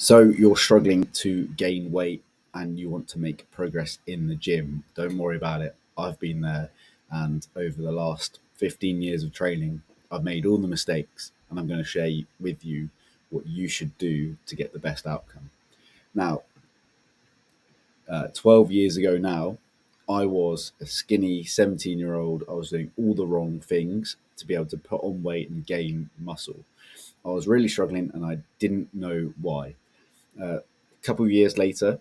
So you're struggling to gain weight and you want to make progress in the gym. Don't worry about it. I've been there, and over the last 15 years of training, I've made all the mistakes, and I'm going to share with you what you should do to get the best outcome. Now, 12 years ago now, I was a skinny 17-year-old. I was doing all the wrong things to be able to put on weight and gain muscle. I was really struggling and I didn't know why. A couple of years later,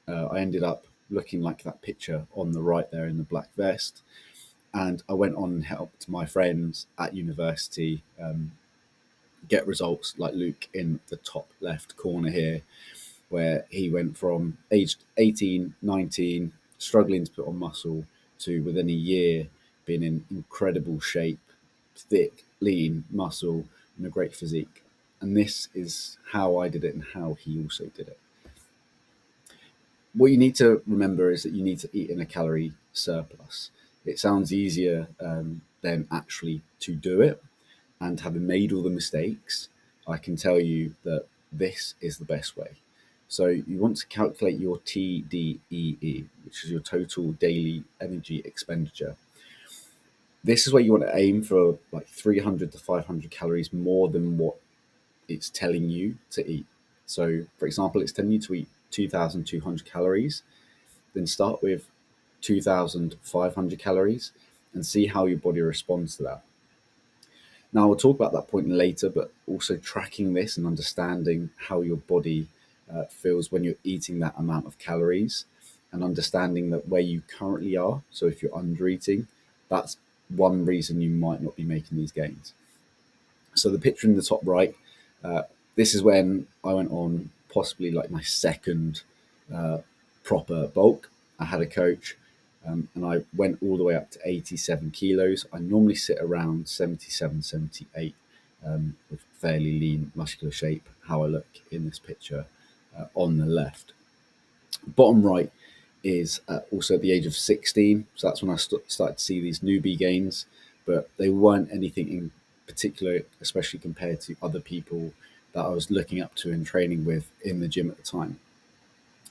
I ended up looking like that picture on the right there in the black vest. And I went on and helped my friends at university get results like Luke in the top left corner here, where he went from aged 18, 19, struggling to put on muscle, to within a year being in incredible shape, thick, lean muscle, and a great physique. And this is how I did it and how he also did it. What you need to remember is that you need to eat in a calorie surplus. It sounds easier than actually to do it. And having made all the mistakes, I can tell you that this is the best way. So you want to calculate your TDEE, which is your total daily energy expenditure. This is where you want to aim for like 300 to 500 calories more than what it's telling you to eat. So, for example, it's telling you to eat 2,200 calories, then start with 2,500 calories and see how your body responds to that. Now, we'll talk about that point later, but also tracking this and understanding how your body feels when you're eating that amount of calories, and understanding that where you currently are, so if you're under eating, that's one reason you might not be making these gains. So the picture in the top right, this is when I went on possibly like my second proper bulk. I had a coach, and I went all the way up to 87 kilos. I normally sit around 77, 78 with fairly lean muscular shape, how I look in this picture on the left. Bottom right is also at the age of 16. So that's when I started to see these newbie gains, but they weren't anything in particular, especially compared to other people that I was looking up to and training with in the gym at the time.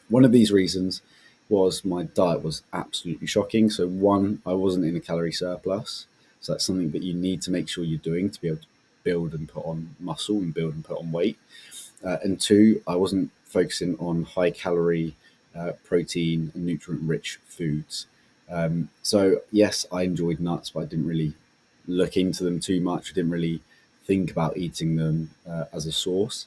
One of these reasons was my diet was absolutely shocking. So one, I wasn't in a calorie surplus. So that's something that you need to make sure you're doing to be able to build and put on muscle and build and put on weight. And two, I wasn't focusing on high calorie, protein and nutrient rich foods. So yes, I enjoyed nuts, but I didn't really look into them too much. I didn't really think about eating them as a source.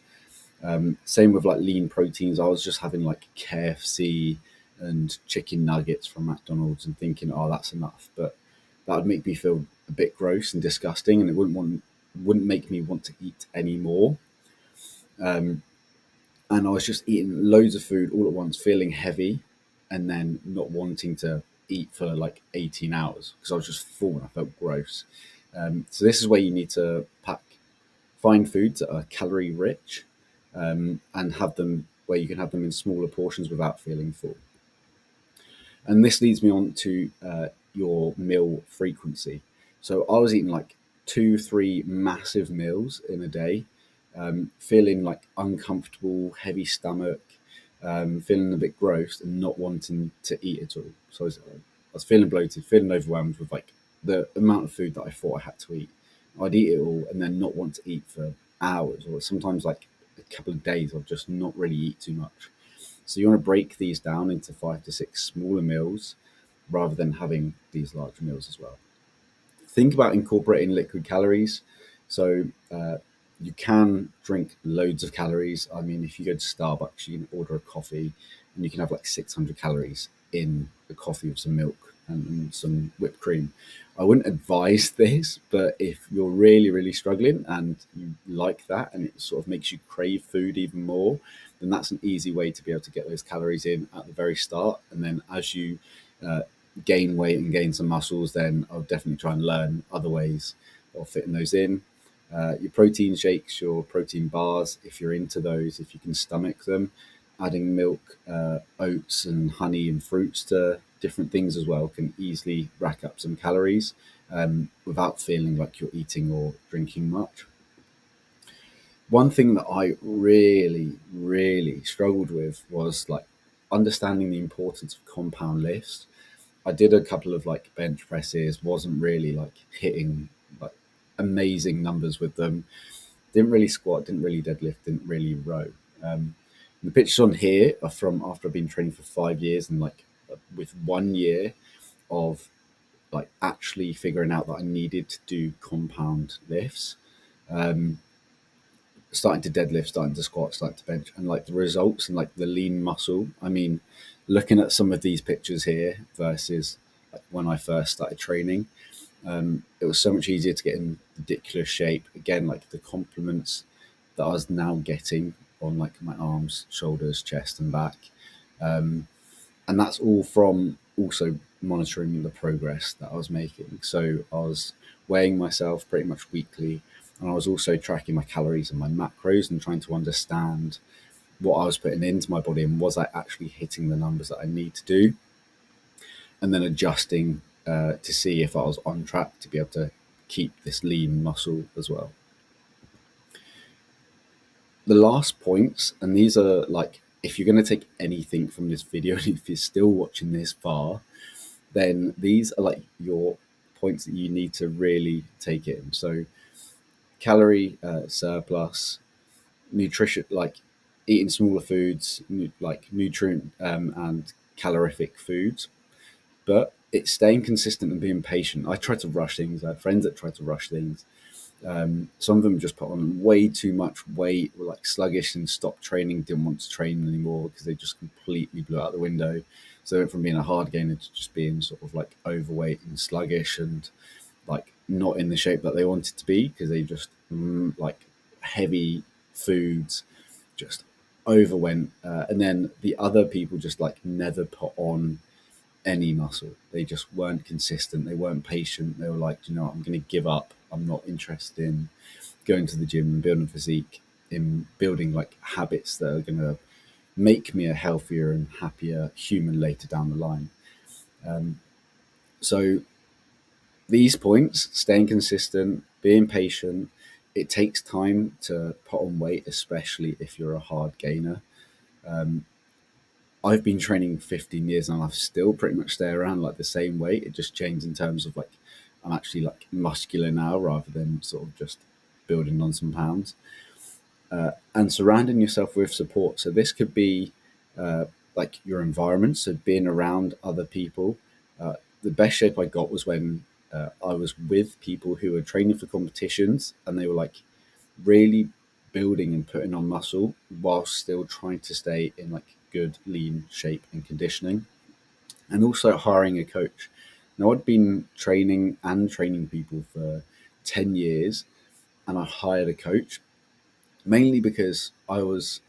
Same with like lean proteins. I was just having like KFC and chicken nuggets from McDonald's and thinking, oh, that's enough. But that would make me feel a bit gross and disgusting, and it wouldn't make me want to eat anymore. Um, and I was just eating loads of food all at once, feeling heavy, and then not wanting to eat for like 18 hours because I was just full and I felt gross. So this is where you need to find foods that are calorie rich, and have them where you can have them in smaller portions without feeling full. And this leads me on to your meal frequency. So I was eating like 2, 3 massive meals in a day, feeling like uncomfortable, heavy stomach, feeling a bit gross and not wanting to eat at all. So I was feeling bloated, feeling overwhelmed with like the amount of food that I thought I had to eat. I'd eat it all and then not want to eat for hours, or sometimes like a couple of days of just not really eat too much. So you want to break these down into 5 to 6 smaller meals rather than having these large meals as well. Think about incorporating liquid calories. So you can drink loads of calories. I mean, if you go to Starbucks, you can order a coffee and you can have like 600 calories in a coffee with some milk and some whipped cream. I wouldn't advise this, but if you're really, really struggling and you like that and it sort of makes you crave food even more, then that's an easy way to be able to get those calories in at the very start. And then as you uh, gain weight and gain some muscles, then I'll definitely try and learn other ways of fitting those in. Your protein shakes, your protein bars, if you're into those, if you can stomach them, adding milk, oats and honey and fruits to different things as well can easily rack up some calories without feeling like you're eating or drinking much. One thing that I really, really struggled with was like understanding the importance of compound lifts. I did a couple of like bench presses, wasn't really like hitting like amazing numbers with them. Didn't really squat, didn't really deadlift, didn't really row. The pictures on here are from after I've been training for 5 years and like with 1 year of like actually figuring out that I needed to do compound lifts. Um, Starting to deadlift, starting to squat, starting to bench, and like the results and like the lean muscle. I mean, looking at some of these pictures here versus like when I first started training, it was so much easier to get in ridiculous shape. Again, like the compliments that I was now getting on like my arms, shoulders, chest, and back. And that's all from also monitoring the progress that I was making. So I was weighing myself pretty much weekly, and I was also tracking my calories and my macros and trying to understand what I was putting into my body and was I actually hitting the numbers that I need to do, and then adjusting to see if I was on track to be able to keep this lean muscle as well. The last points, and these are like, if you're going to take anything from this video, and if you're still watching this far, then these are like your points that you need to really take in. So, calorie surplus, nutrition, like eating smaller foods, like nutrient and calorific foods, but it's staying consistent and being patient. I tried to rush things. I had friends that tried to rush things. Some of them just put on way too much weight, were like sluggish and stopped training, didn't want to train anymore because they just completely blew out the window. So they went from being a hard gainer to just being sort of like overweight and sluggish and like not in the shape that they wanted to be because they just like heavy foods just overwent. And then the other people just like never put on any muscle. They just weren't consistent. They weren't patient. They were like, you know what, I'm going to give up. I'm not interested in going to the gym and building physique, in building like habits that are going to make me a healthier and happier human later down the line. So these points, staying consistent, being patient, it takes time to put on weight, especially if you're a hard gainer. I've been training 15 years and I've still pretty much stay around like the same weight. It just changed in terms of like I'm actually like muscular now rather than sort of just building on some pounds. And surrounding yourself with support. So this could be like your environment, so being around other people. The best shape I got was when I was with people who were training for competitions and they were like really building and putting on muscle while still trying to stay in like good lean shape and conditioning, and also hiring a coach. Now I'd been training people for 10 years and I hired a coach mainly because I was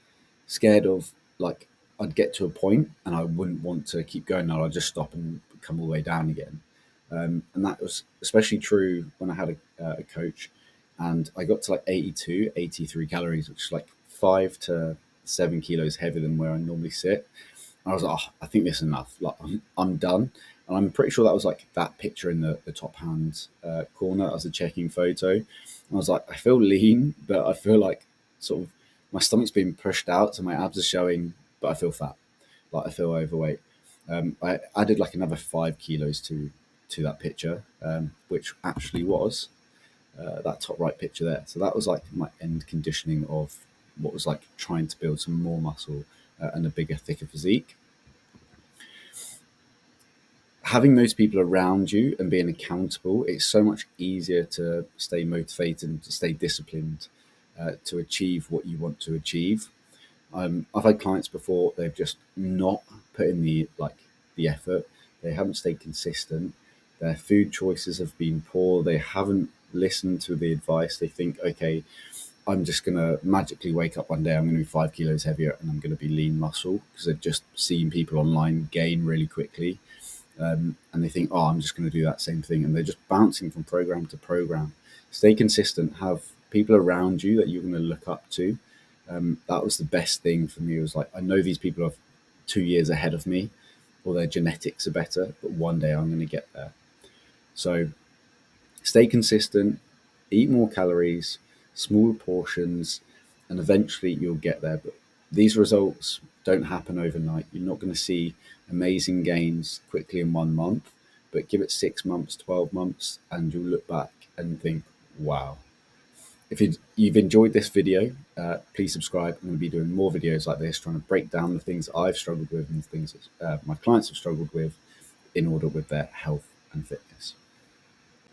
scared of like I'd get to a point and I wouldn't want to keep going. I'd just stop and come all the way down again. And that was especially true when I had a coach and I got to like 82, 83 calories, which is like 5 to 7 kilos heavier than where I normally sit. And I was like, oh, I think this is enough. Like I'm done. And I'm pretty sure that was like that picture in the top hand corner as a checking photo. And I was like, I feel lean, but I feel like sort of my stomach's being pushed out, so my abs are showing, but I feel fat, like I feel overweight. I added like another 5 kilos to that picture, which actually was that top right picture there. So that was like my end conditioning of what was like trying to build some more muscle and a bigger, thicker physique. Having those people around you and being accountable, it's so much easier to stay motivated and to stay disciplined to achieve what you want to achieve. I've had clients before; they've just not put in the effort. They haven't stayed consistent. Their food choices have been poor. They haven't listened to the advice. They think, okay, I'm just gonna magically wake up one day. I'm gonna be 5 kilos heavier, and I'm gonna be lean muscle because they've just seen people online gain really quickly, and they think, oh, I'm just going to do that same thing. And they're just bouncing from program to program. Stay consistent. Have people around you that you're going to look up to. That was the best thing for me. It was like, I know these people are 2 years ahead of me or their genetics are better, but one day I'm going to get there. So stay consistent, eat more calories, smaller portions, and eventually you'll get there. But these results don't happen overnight. You're not going to see amazing gains quickly in 1 month, but give it 6 months, 12 months, and you'll look back and think, wow. If you've enjoyed this video, please subscribe. I'm going to be doing more videos like this, trying to break down the things I've struggled with and the things that my clients have struggled with in order with their health and fitness.